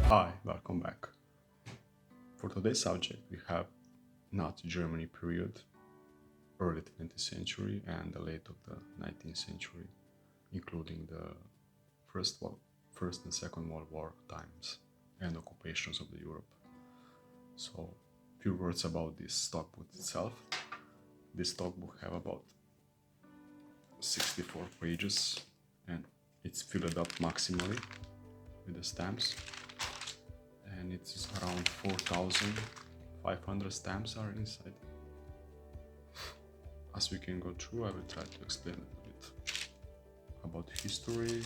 Hi, welcome back. For today's subject, we have Nazi Germany period, early 20th century and the late of the 19th century, including the First, First and Second World War times and occupations of the Europe. So, few words about this stockbook itself. This stockbook have about 64 pages and it's filled up maximally with the stamps, and it's around 4,500 stamps are inside. As we can go through, I will try to explain a bit about history,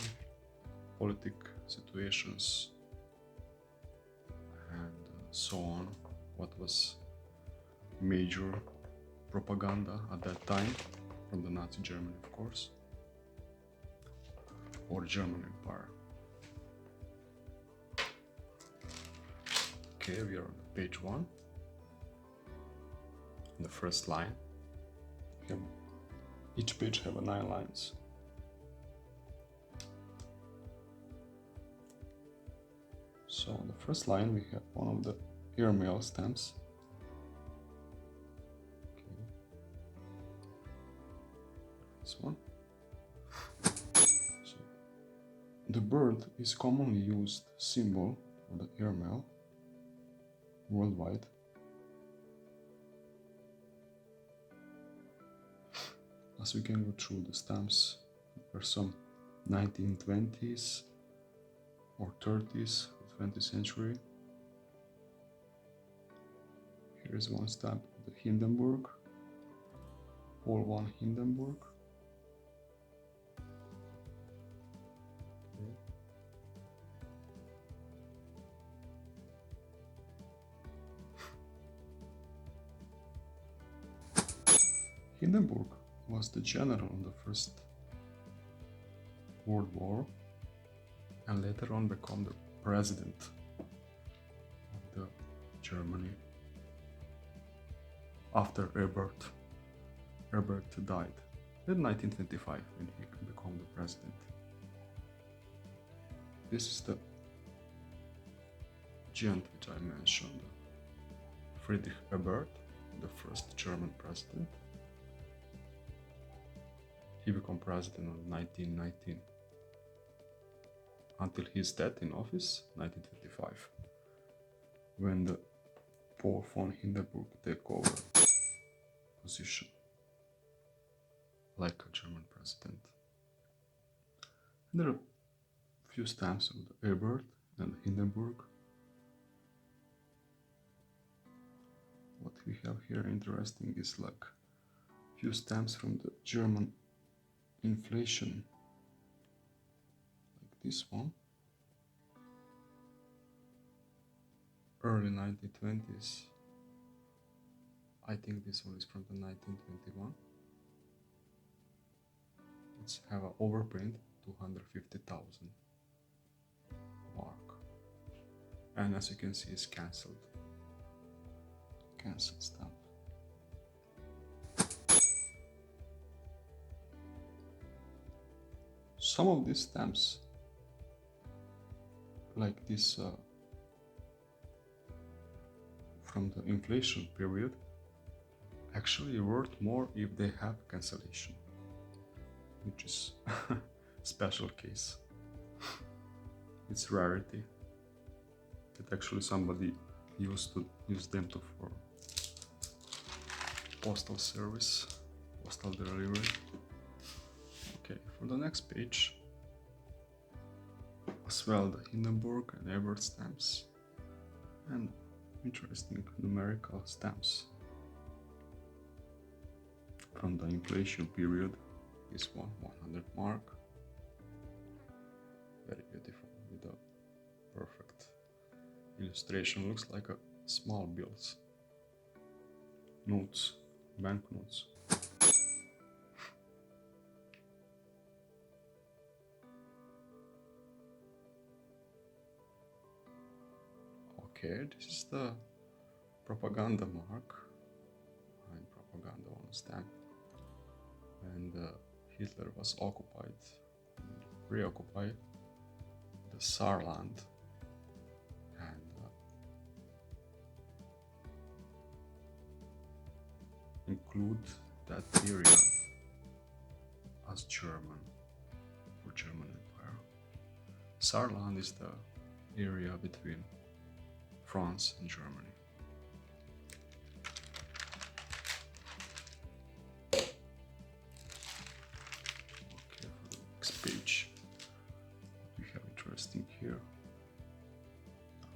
politic situations, and so on. What was major propaganda at that time from the Nazi Germany, of course, or German Empire. Okay, we are on page 1. The first line. Each page have 9 lines. So on the first line we have one of the airmail stamps. Okay. This one. So the bird is commonly used symbol for the airmail worldwide. As we can go through the stamps, there are some 1920s or 30s, 20th century. Here is one stamp, the Hindenburg, Pole 1 Hindenburg. Okay. Hindenburg was the general in the First World War and later on became the president of the Germany after Herbert died in 1925 when he became the president. This is the gent which I mentioned, Friedrich Herbert, the first German president. He became president in 1919 until his death in office 1925, when the Paul von Hindenburg took over position like a German president. And there are a few stamps of the Herbert and Hindenburg. What we have here interesting is like few stamps from the German inflation, like this one, early 1920s. I think this one is from the 1921. It's have an overprint 250,000 mark, and as you can see, it's cancelled stamp. Some of these stamps, like this from the inflation period, actually worth more if they have cancellation, which is special case. It's rarity that actually somebody used to use them for postal service, postal delivery. Okay, for the next page, as well the Hindenburg and Herbert stamps and interesting numerical stamps from the inflation period. This one, 100 mark, very beautiful with a perfect illustration. Looks like a small bills, notes, banknotes. Okay, this is the propaganda mark and propaganda on a stamp. And Hitler was occupied, reoccupied the Saarland include that area as German, or German Empire. Saarland is the area between France and Germany. Okay, for the next page, we have interesting here.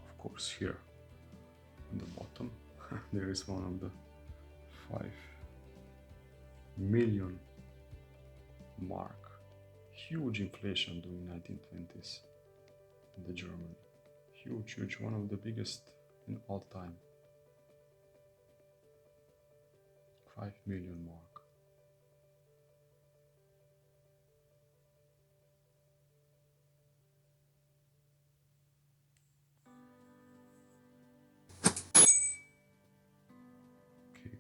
Of course, here on the bottom there is one of the 5 million mark. Huge inflation during 1920s in the Germany. Huge, one of the biggest in all time. 5 million mark. Okay.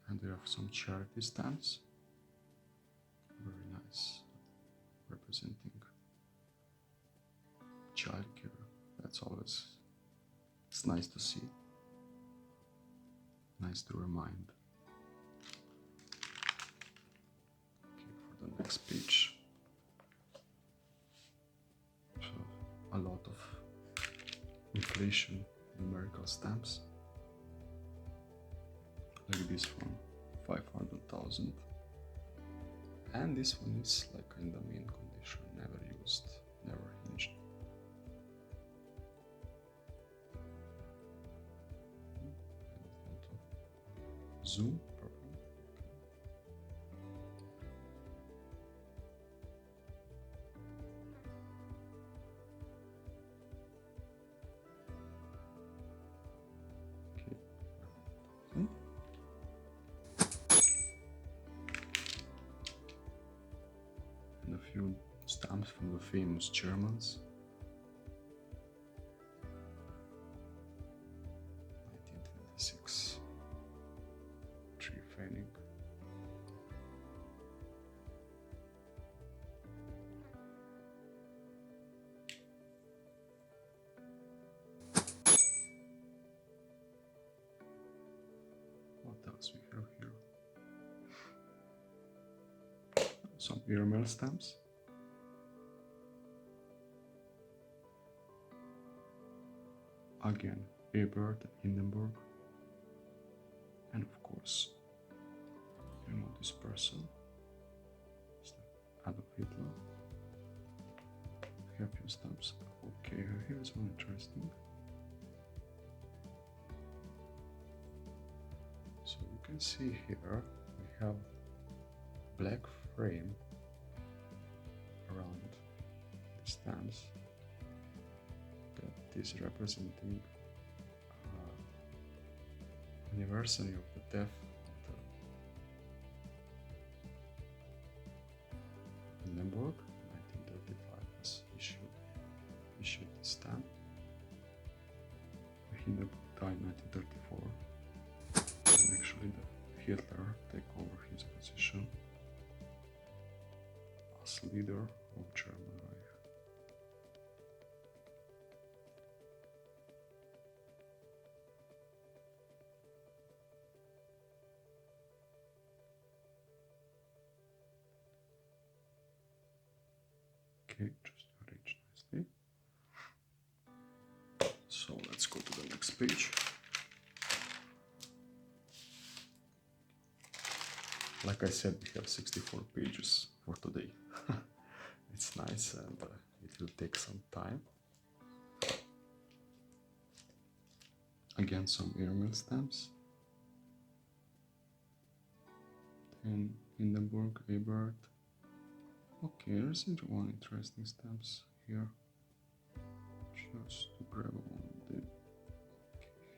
And we have some charity stamps. Very nice. Representing childcare. It's nice to see. Nice to remind. Okay, for the next page. So, a lot of inflation numerical stamps. Like this one, 500,000. And this one is like in the mint condition, never used, never hinged. Zoom, purple. Okay. And a few stamps from the famous Germans. 1926. Tree fanning. What else we have here? Some Irmel stamps. Again, Ebert and Hindenburg. And of course, you know this person. It's like Adolf Hitler. We have few stamps. Okay, here's one interesting. So you can see here we have black frame around the stamps that is representing anniversary of the death of the Hindenburg. 1935 was issued the stamp. Hindenburg died in 1934, and actually Hitler take over his position as leader of German Reich. Okay, just arrange nicely. So let's go to the next page. Like I said, we have 64 pages for today. It's nice, and it will take some time. Again, some airmail stamps. Then Hindenburg, Ebert. Okay, there's one interesting stamps here. Just to grab one of them.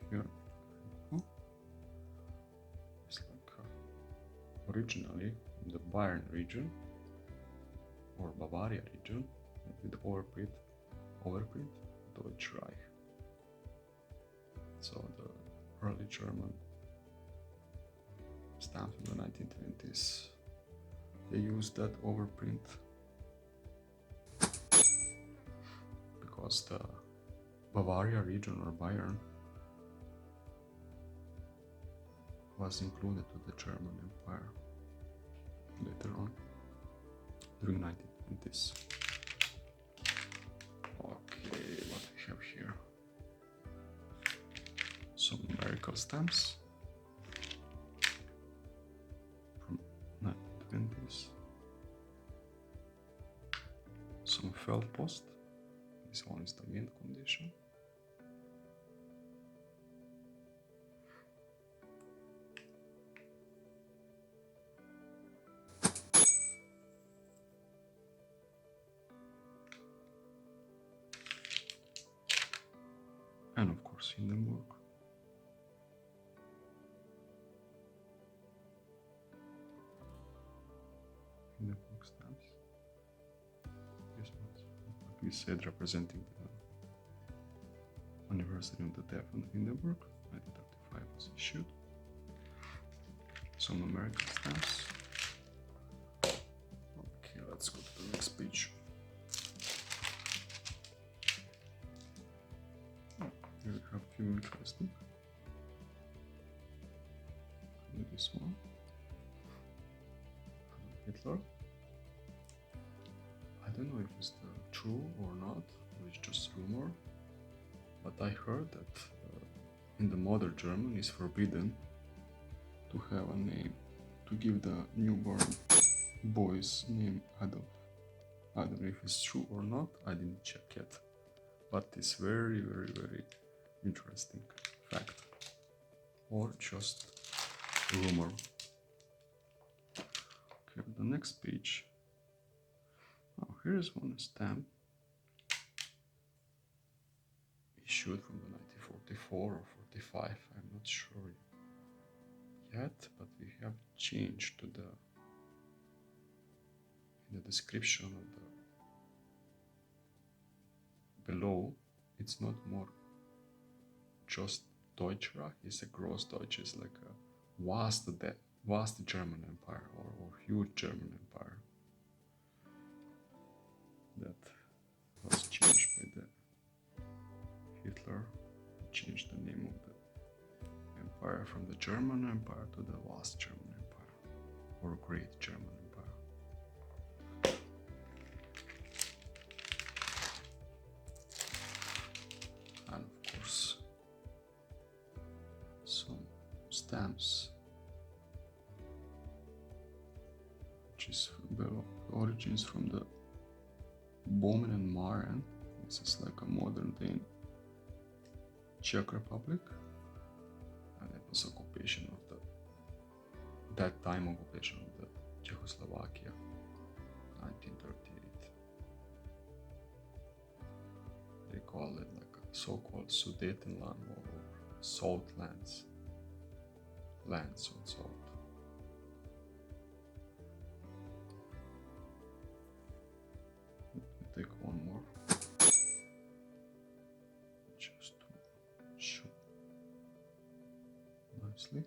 Here. It's like originally in the Bayern region or Bavaria region with overprint Deutsche Reich. So the early German stamp in the 1920s, they used that overprint because the Bavaria region or Bayern was included to the German Empire later on during 1920s. Okay, what we have here? Some numerical stamps from 1920s. Some felt post. This one is the mint condition. And of course Hindenburg. Hindenburg stamps. This one's, like we said, representing the anniversary of the death of Hindenburg. 1935 was issued. Some American stamps. Okay, let's go to the next page. Here we have a few interesting. This one. Hitler. I don't know if it's true or not, or it's just rumor, but I heard that in the modern German it's forbidden to have a name, to give the newborn boy's name Adolf. I don't know if it's true or not, I didn't check yet, but it's very, very, very interesting fact, or just rumor. Okay, the next page. Oh, here's one stamp issued from the 1944 or 45, I'm not sure yet, but we have changed to in the description of the below. It's not more just Deutschreich, it's a Großdeutsch, it's like a vast German Empire or huge German Empire that was changed by the Hitler. Changed the name of the empire from the German Empire to the vast German Empire or Great German Empire. And of course some stamps, which is the origins from the Bomen and Maren. This is like a modern day Czech Republic, and it was occupation of that time occupation of the Czechoslovakia, 1938. They call it like a so-called Sudetenland or salt lands on salt. Let me take one more just to show nicely.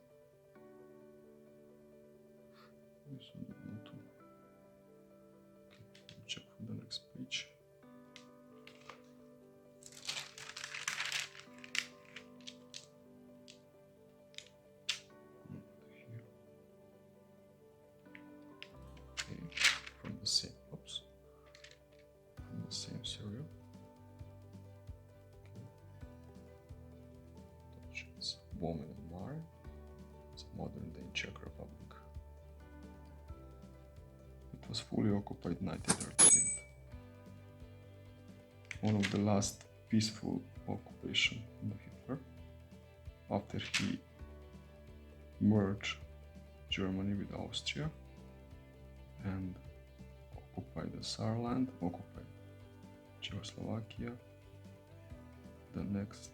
This one I want to check for the next page. Here. Okay, from the same serial. It's Woman and Mar. It's a modern day Czech Republic. It was fully occupied in 1938. One of the last peaceful occupation by Hitler after he merged Germany with Austria and occupied the Saarland, occupied Czechoslovakia. The next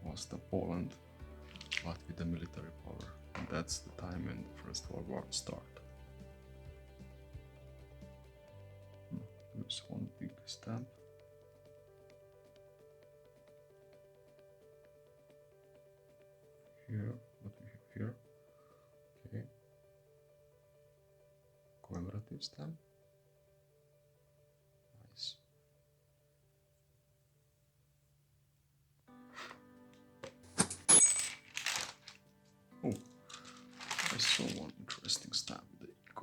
was the Poland, but with the military power. And that's the time when the First World War started. There's one big stamp. Here, what we have here. Okay. Commemorative stamp. Nice. Oh,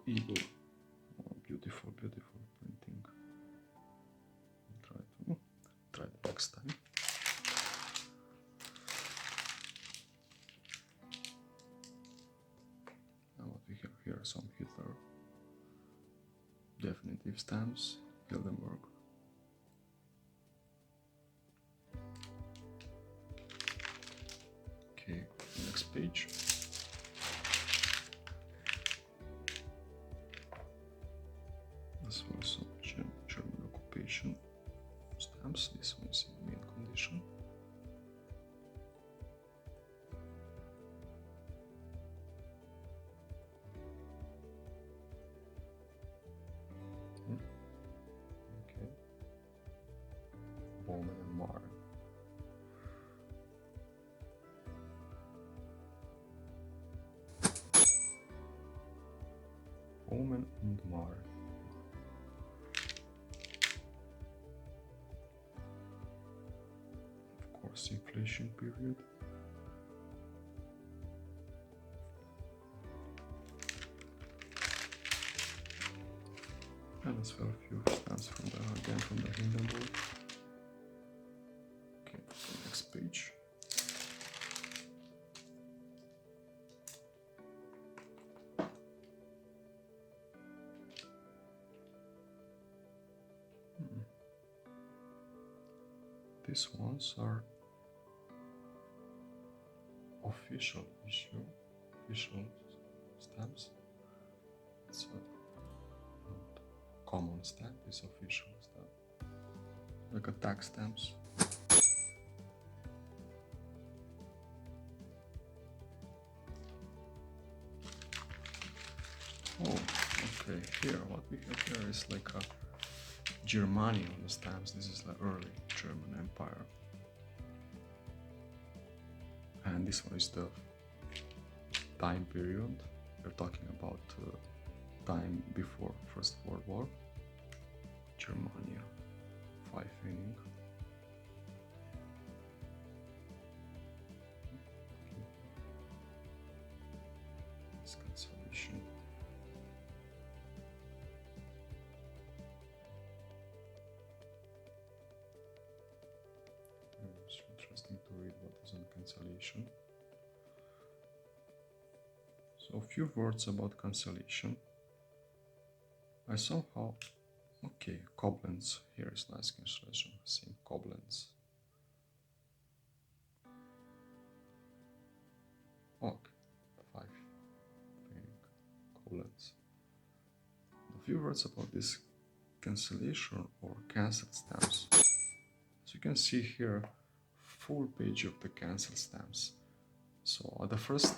eagle. Oh, beautiful, beautiful printing. Try it next time. Now what we have here, some Hitler definitive stamps, Hildenberg. Okay, next page. This was some German occupation stamps. This one is in mint condition. Okay. Bowman and Marr. Bowman and Marr. Of course, inflation period. And as well a few stamps from the Hindenburg. Okay, the next page. These ones are official stamps. It's not common stamp, it's official stamp. Like a tax stamps. Oh, okay, here, what we have here is like a Germany on the stamps. This is the early German Empire. And this one is the time period. We're talking about time before First World War. Germania, 5 inning. This cancellation. It's interesting to read what is on cancellation. So a few words about cancellation. I somehow, okay, Koblenz, here is nice cancellation, same Koblenz. Okay, 5, Koblenz. A few words about this cancellation or cancelled stamps. As you can see here, full page of the cancelled stamps. So at the first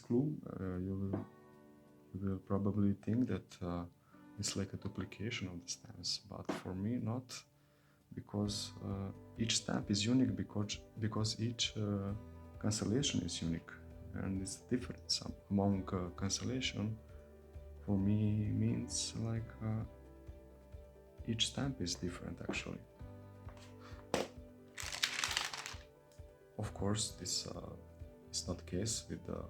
clue, you will probably think that it's like a duplication of the stamps, but for me not, because each stamp is unique, because each cancellation is unique, and it's difference among cancellation for me means like each stamp is different actually. Of course, this is not the case with the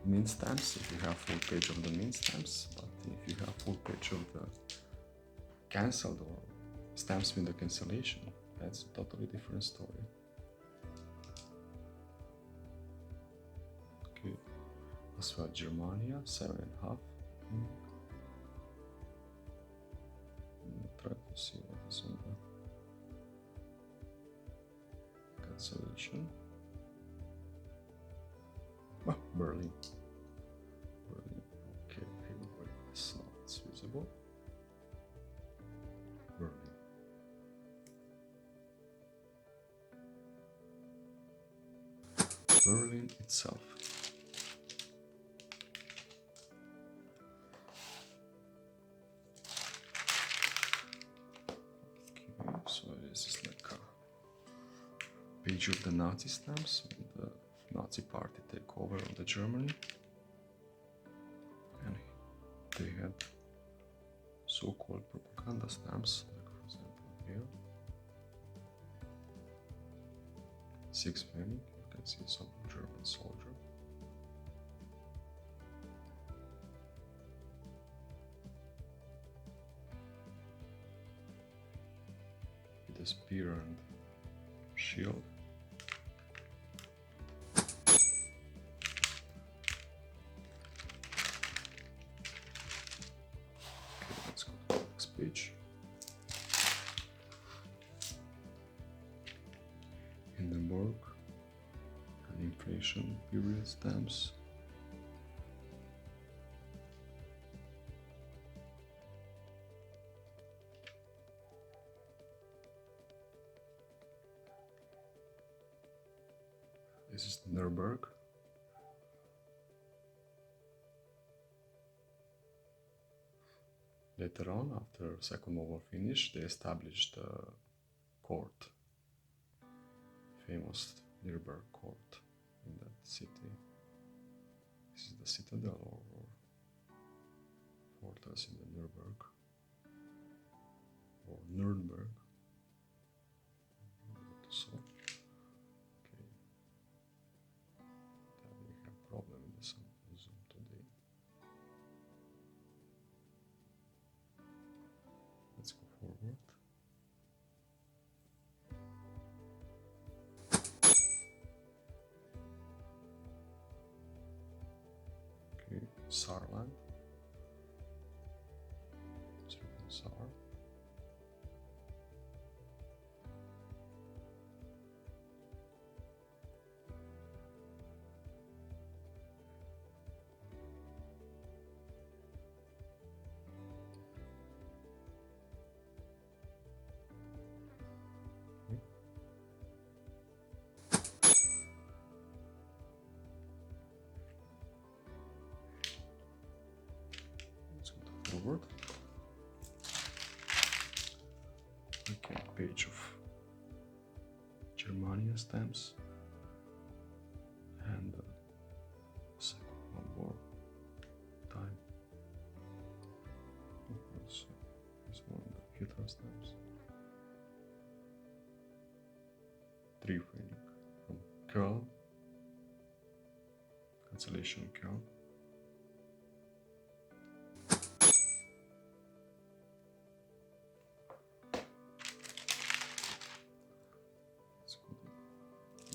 mint stamps, if you have full page of the mint stamps, but if you have full page of the cancelled or stamps with the cancellation, that's a totally different story. Okay, as well Germania, 7.5. Try to see what is on the cancellation. Oh, Berlin. Okay, here it's not visible. Berlin. Berlin itself. Okay, so this is like a page of the Nazi stamps when the Nazi party take over of the Germany, and they had so-called propaganda stamps, like for example here, 6 penny. You can see some German soldier. the spear and shield. Okay, let's go to the next page. Hindenburg and inflation period stamps. This is Nuremberg. Later on, after Second World War finished, they established a court, famous Nuremberg court in that city. This is the citadel or fortress in the Nuremberg or Nuremberg. So, okay, then we have problem with the zoom today. Let's go forward. Okay, Saarland. Saar. Let's go forward. Okay, page of Germania stamps and Second World War time. Also, this one, the Hitler stamps. 3 Pfennig from Köln, cancellation Köln.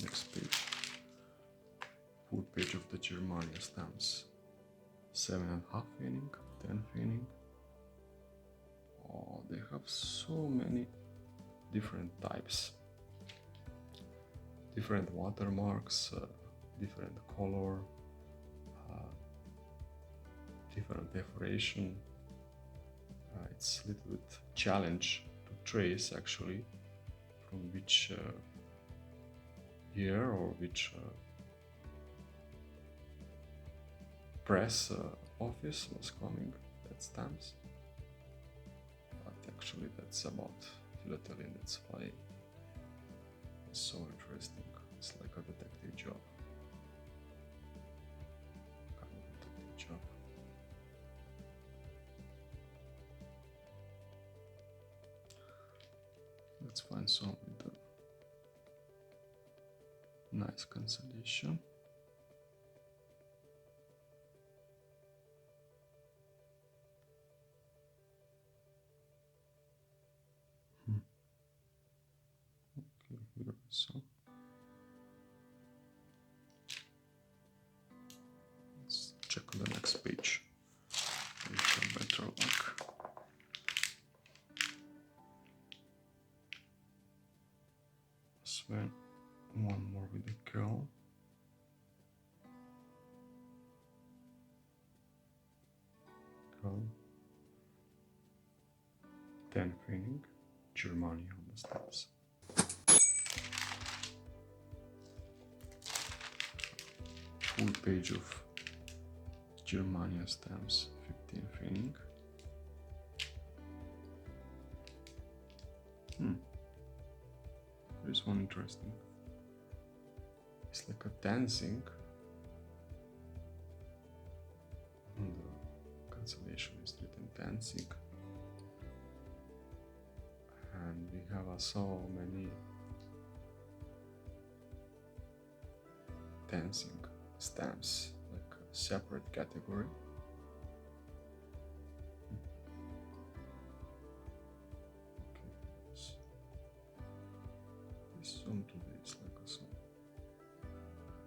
Next page, full page of the Germania stamps. 7.5 Pfennig, 10 Pfennig. Oh, they have so many different types, different watermarks, different color, different decoration. It's a little bit challenge to trace actually from which year or which press office was coming that stamps, but actually that's about philately, that's why it's so interesting. It's like a detective job, kind of detective job. Let's find some with the nice cancellation. Okay, here also. Let's check on the next page with a better luck. Sven, one more with the curl. Curl. 10 Pfennig, Germany on the stamps. Full page of Germania stamps, 15 Pfennig. There's one interesting. It's like a dancing. And the cancellation is written dancing. And we have so many dancing stamps, like a separate category. Okay, Zoom today is like a some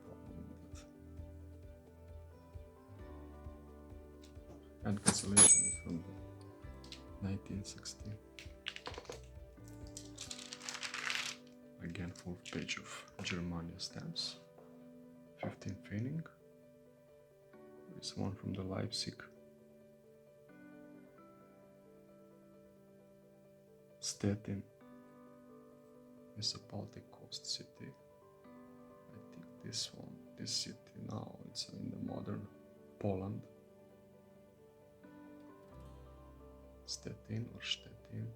problem with that. And cancellation is from the 1960. Again, fourth page of Germania stamps. 15 Pfennig. This one from the Leipzig. Stettin is a Baltic coast city. I think this city now, it's in the modern Poland. Stettin or Stettin.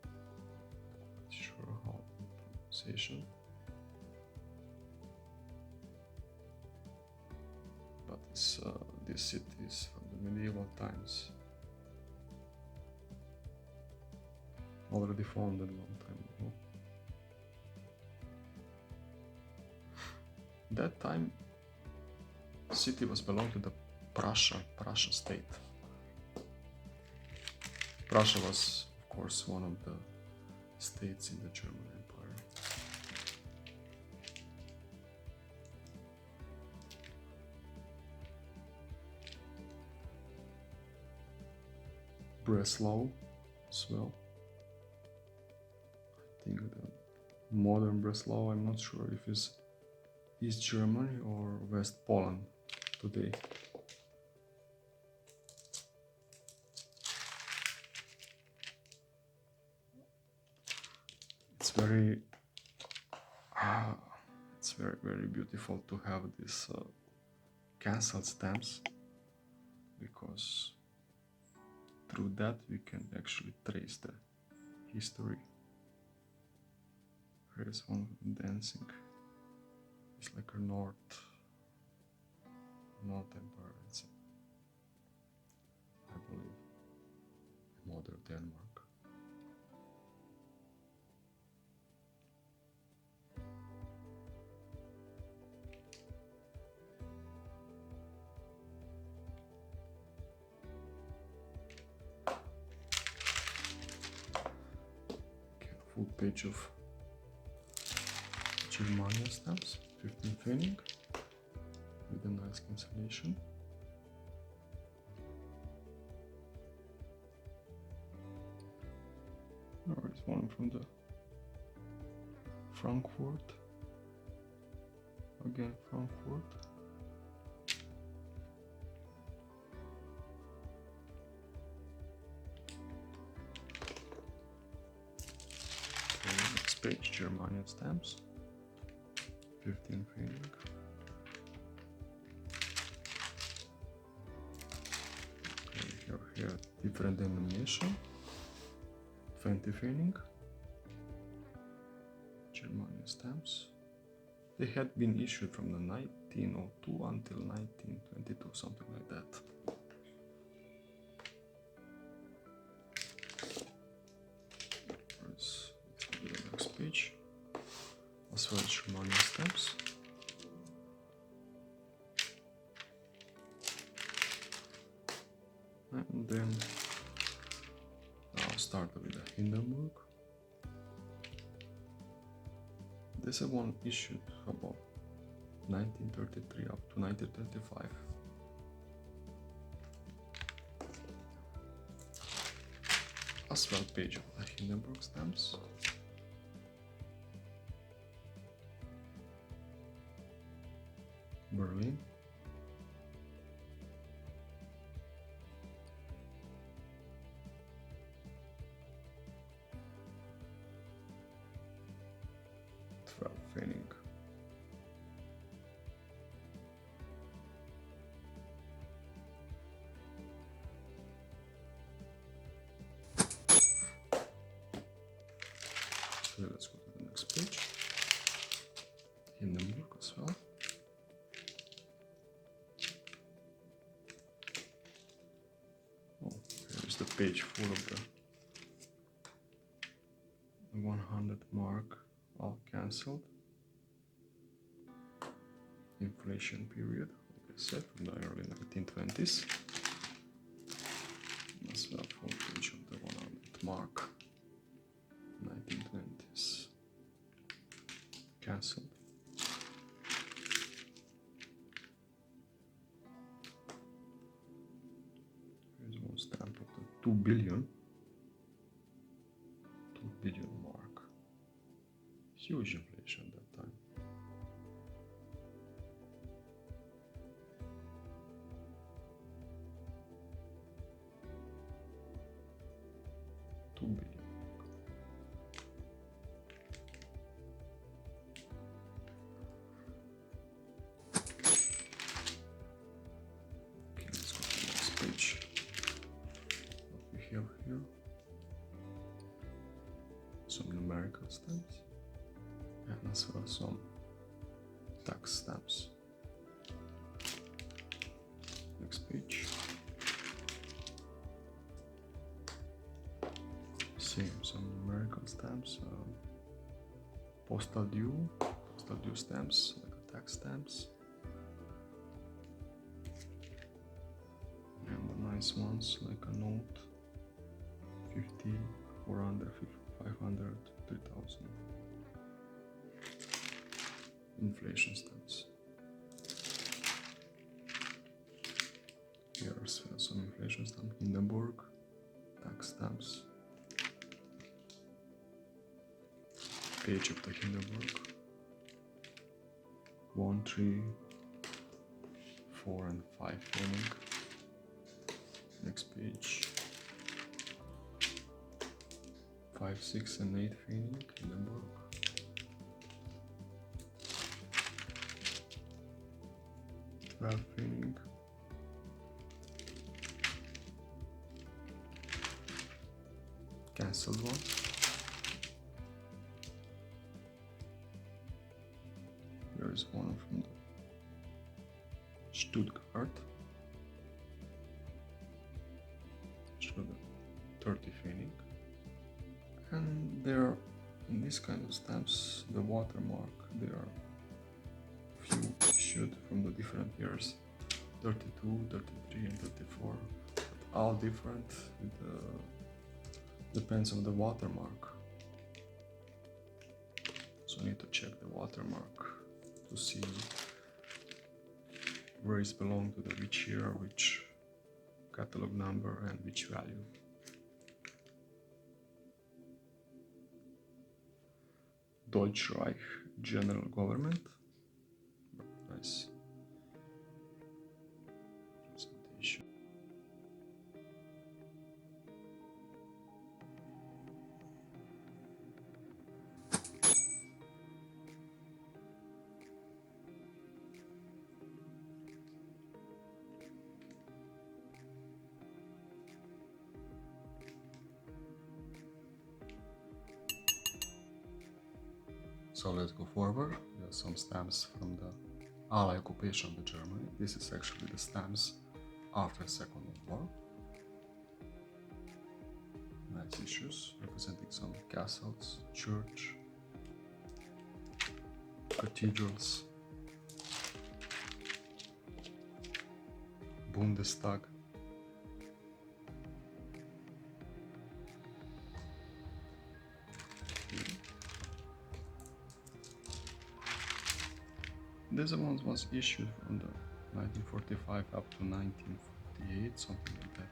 Not sure how the pronunciation. But this city is from the medieval times. Already founded a long time ago. That time, city was belonged to the Prussia state. Prussia was, of course, one of the states in the German Empire. Breslau as well. I think the modern Breslau, I'm not sure if it's East Germany or West Poland today. It's very beautiful to have these cancelled stamps, because through that we can actually trace the history. Here is one dancing. It's like a North Empire, I believe, modern Denmark. Okay, full page of Germania stamps, 15 Pfennig, with a nice cancellation. There is one from the Frankfurt, again Frankfurt. Okay, next page, Germania stamps. 15 Pfennig. Okay, here different denomination. 20 Pfennig. Germania stamps. They had been issued from the 1902 until 1922, something like that. Let's go to the next page. As well as Germania stamps. And then I'll start with the Hindenburg. This is one issued about 1933 up to 1935. As well page of the Hindenburg stamps. Berlin. Pfennig. So let's go to the next page. Hindenburg as well. Oh, here is the page full of the 100 mark, all cancelled. Inflation period, like I said, from the early 1920s. As well, full page of the 100 mark, 1920s. at the 2 billion mark. Huge inflation at that time. $2 billion. Okay, let's go to the next page. What we have here. Some numerical stamps and as well some tax stamps. Next page. Same, some numerical stamps, postal due stamps, like tax stamps, and the nice ones like a note, 50, 400, 500, 3000. Inflation stamps. Here's some inflation stamp, Hindenburg, tax stamps. Page of the Hindenburg. 1, 3, 4, and 5 filming. Next page. 5, 6, and 8 filming, Hindenburg. 12 filming. Cancelled one. There is one from the Stuttgart. Show the 30 Pfennig. And there, in this kind of stamps, the watermark, there are few issued from the different years, 32, 33, and 34, but all different. Depends on the watermark. So I need to check the watermark to see where it belongs to the which year, which catalog number, and which value. Deutsche Reich General Government. Nice presentation. So let's go forward. There are some stamps from the Allied occupation of Germany. This is actually the stamps after the Second World War. Nice issues representing some castles, church, cathedrals, Bundestag. This one was issued from the 1945 up to 1948, something like that.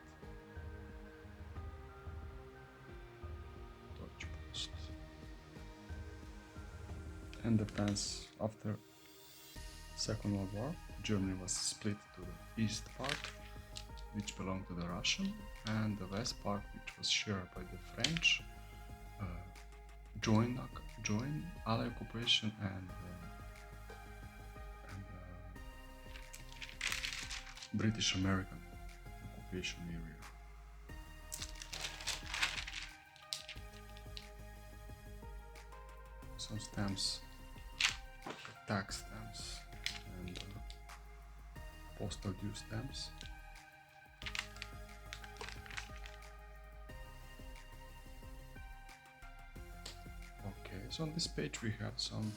Deutsche Post. And depends, after Second World War, Germany was split to the east part, which belonged to the Russian, and the west part, which was shared by the French, joined Allied occupation and British American occupation area. Some stamps, tax stamps, and postal due stamps. Okay, so on this page we have some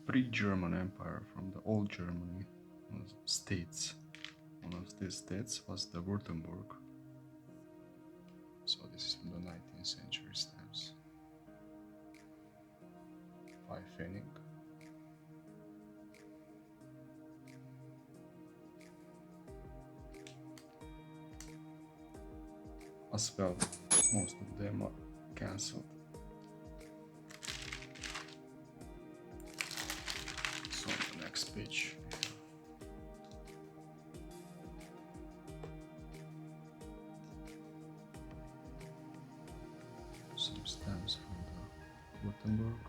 pre-German Empire from the old Germany states. One of these states was the Württemberg. So this is from the 19th century stamps. 5 Pfennig. as well. Most of them are cancelled. So on the next page some stamps from the Württemberg,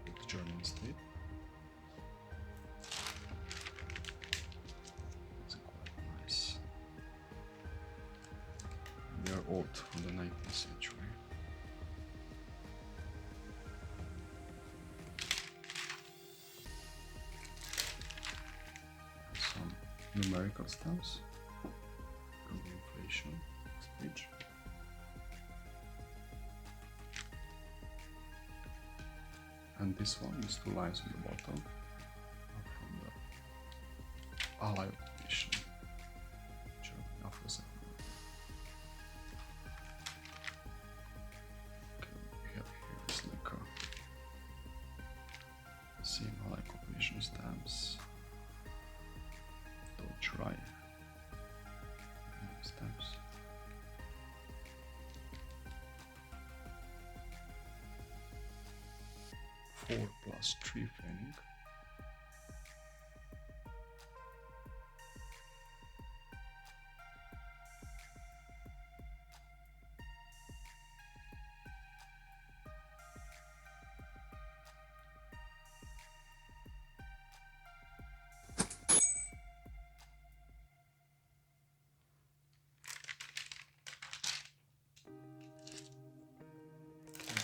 the German state. It's quite nice. They are old, from the 19th century. Some numerical stamps from the inflation. Next page. And this one, these two lines on the bottom, are from the Allied occupation, Germany after the Second World War. Okay, we have here is like a same Allied occupation stamps, Deutsche Reich stamps. Four plus 3 training.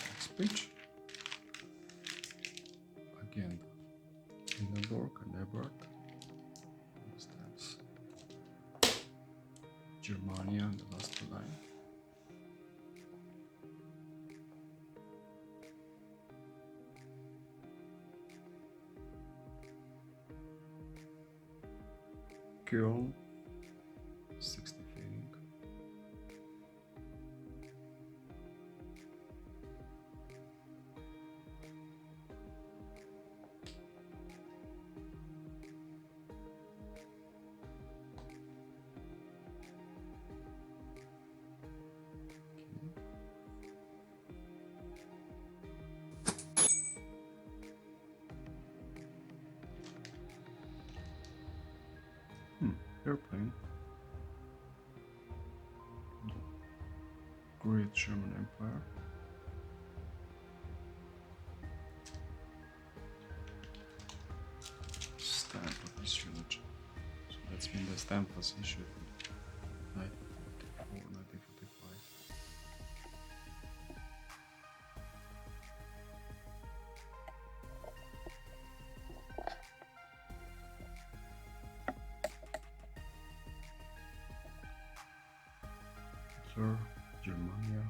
Next page. Again, Hindenburg and Ebert stamps. Germania and the last line. Köln, 60 fading. Airplane. Great German Empire. Stamp was issued. So that's when the stamp was issued. 1944, 1945. Hitler, Germania,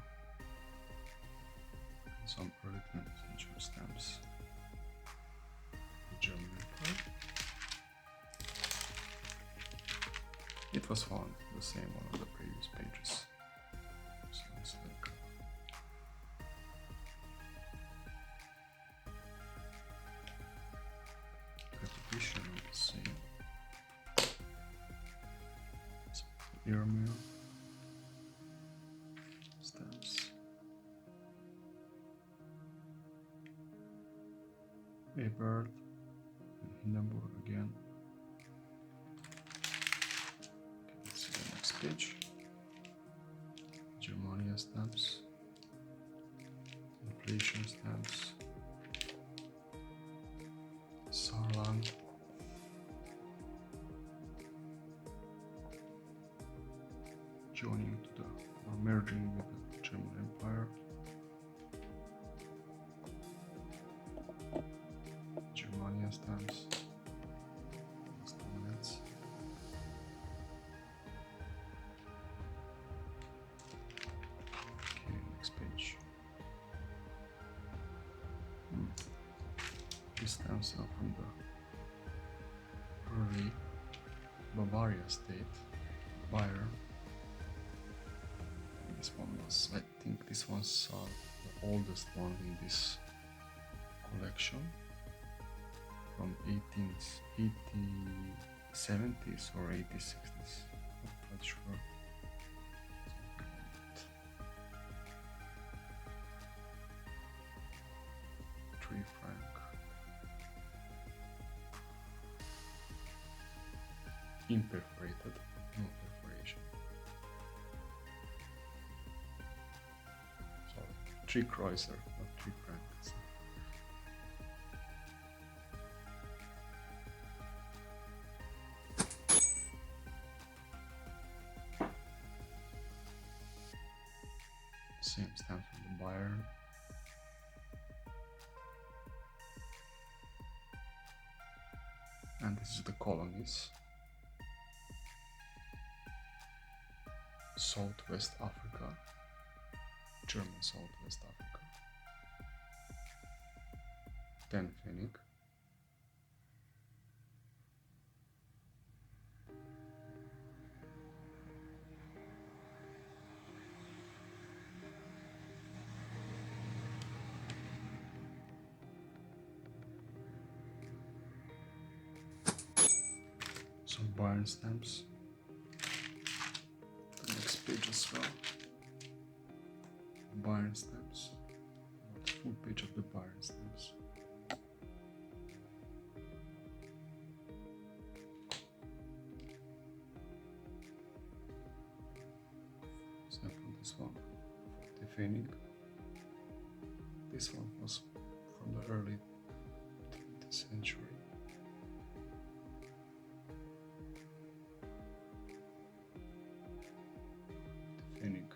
and some early 20th century stamps. The German Empire. It was found the same one on the previous pages. So it's like repetition of the same. So Irmir stamps. Ebert and Hindenburg again. Okay, let's see the next page. Germania stamps. Inflation stamps. Saarland. Joining to the, or merging with the German Empire. Germania stamps. Last 2 minutes. Okay, next page. These stamps are from the early Bavaria state, Bayer. This one was, I think this was the oldest one in this collection from 1870s or 1860s, not quite sure. imperforated, no perforation. Sorry, three kreuzer, not three brackets. Same stamp from the Bayern. And this is the colonies. Southwest Africa, German Southwest Africa. 10 Pfennig. Some Bayern stamps. The next page as well. Bayern stamps. Full page of the Bayern stamps. Stamp on this one, the Pfennig. This one was from the early 20th century. Pfennig.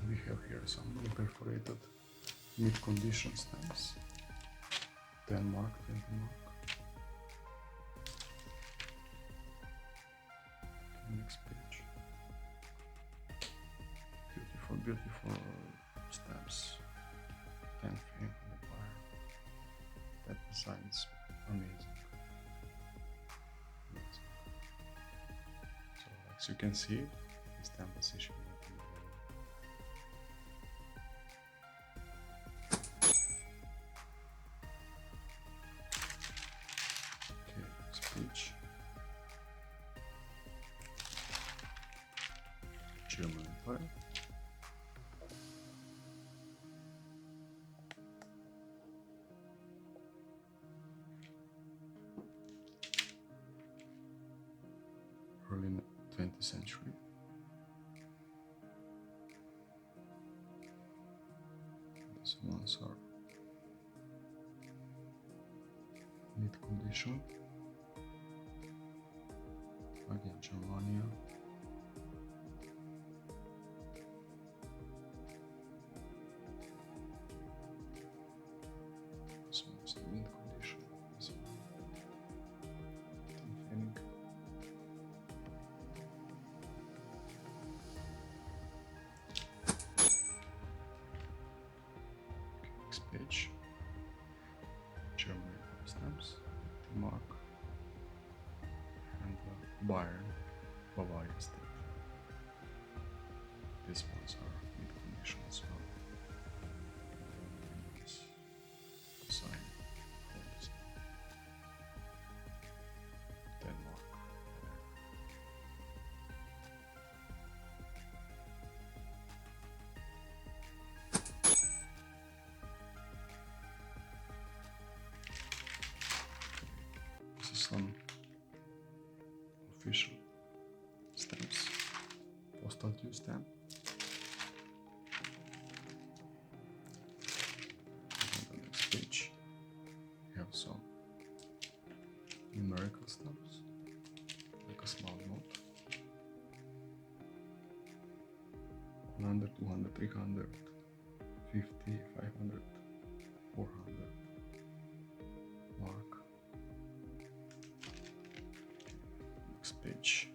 We have here some perforated mid-condition stamps. Denmark, 20 mark. Next page. Beautiful, beautiful stamps. 10 Pfennig on the bar. That design is amazing. So as you can see, the stamp position will be okay, next page. German Empire. Early 20th century. These ones are mid condition. Again, Germania. This one's the mid condition. This one. Pfennig. Next page. German stamps, Denmark, and Bayern, Bavaria stamp. These ones are mid condition as well. This design holds Denmark. This is some official stamps. Postal due stamp. On the next page, we have some numerical stamps, like a small note. 100, 200, 300, 50, 500, 400. Mark. Next page.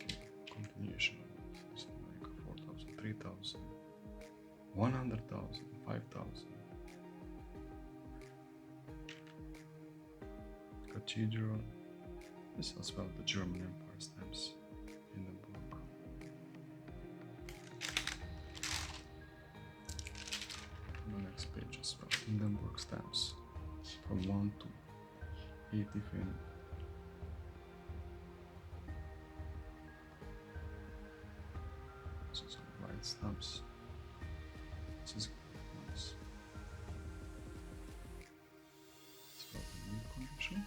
Okay, continuation of this like 4,000, 3,000, 100,000, 5,000. Cathedral. This as well the German Empire stamps in the book. next page as well. Hindenburg stamps from 1 to 80 fin. So some white stamps. This is nice. It's about the new condition.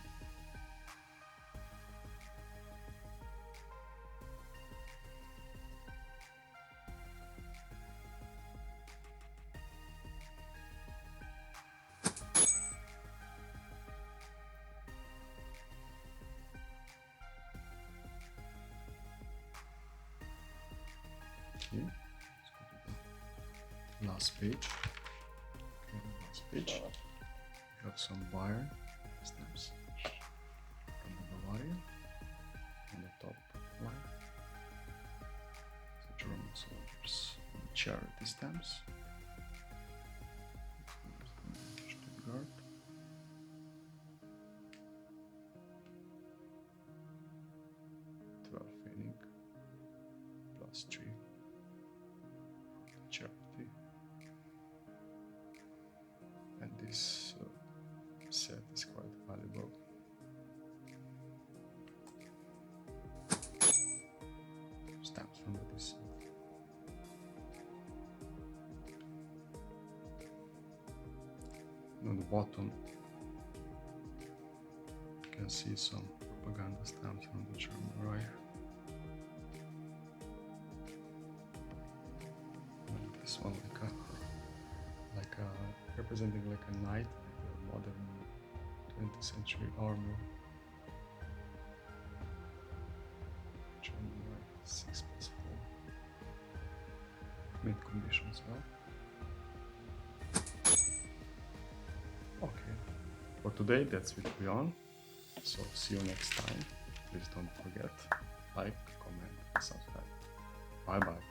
Okay, let's go to the last page. Okay, the last page. We have some Bayern stamps from the Bavaria on the top line. The German soldiers and charity stamps. Stuttgart. Pfennig plus 3 charity, and this set is quite valuable. Stamps from this set. On the bottom you can see some propaganda stamps from the German Reich. This one like a representing like a knight, like a modern 20th century armor. German Reich 6+4. Mid condition as well. Okay, for today that's it we on. So see you next time. Please don't forget, like, comment, and subscribe. Bye bye.